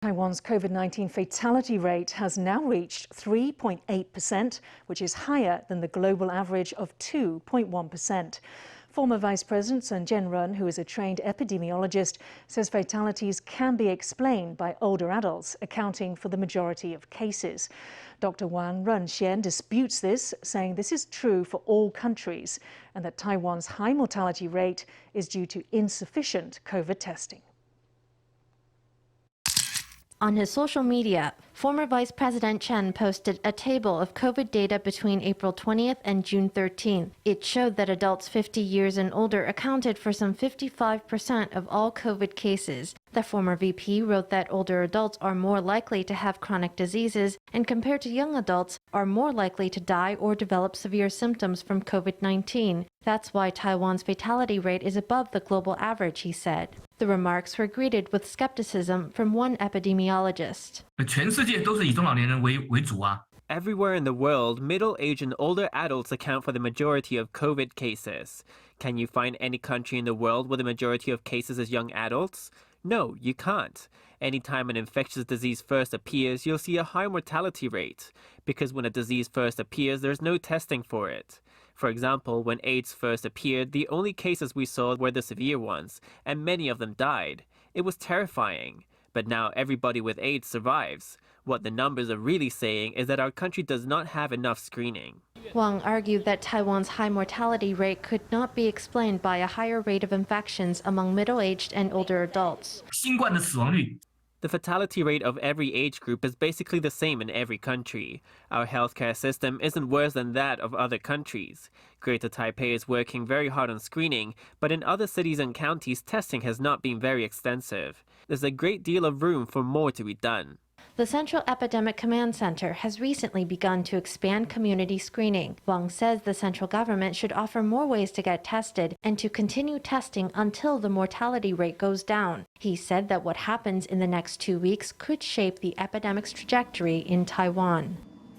Taiwan's COVID-19 fatality rate has now reached 3.8%, which is higher than the global average of 2.1%. Former Vice President Chen Chien-jen, who is a trained epidemiologist, says fatalities can be explained by older adults, accounting for the majority of cases. Dr. Wang Jen-hsien disputes this, saying this is true for all countries and that Taiwan's high mortality rate is due to insufficient COVID testing. On his social media, former Vice President Chen posted a table of COVID data between April 20th and June 13th. It showed that adults 50 years and older accounted for some 55% of all COVID cases. The former VP wrote that older adults are more likely to have chronic diseases and, compared to young adults, are more likely to die or develop severe symptoms from COVID-19. That's why Taiwan's fatality rate is above the global average, he said. The remarks were greeted with skepticism from one epidemiologist. Everywhere in the world, middle-aged and older adults account for the majority of COVID cases. Can you find any country in the world where the majority of cases is young adults? No, you can't. Anytime an infectious disease first appears, you'll see a high mortality rate, because when a disease first appears, there's no testing for it. For example, when AIDS first appeared, the only cases we saw were the severe ones, and many of them died. It was terrifying. But now everybody with AIDS survives. What the numbers are really saying is that our country does not have enough screening. Wang argued that Taiwan's high mortality rate could not be explained by a higher rate of infections among middle-aged and older adults. The fatality rate of every age group is basically the same in every country. Our healthcare system isn't worse than that of other countries. Greater Taipei is working very hard on screening, but in other cities and counties, testing has not been very extensive. There's a great deal of room for more to be done. The Central Epidemic Command Center has recently begun to expand community screening. Wang says the central government should offer more ways to get tested and to continue testing until the mortality rate goes down. He said that what happens in the next 2 weeks could shape the epidemic's trajectory in Taiwan.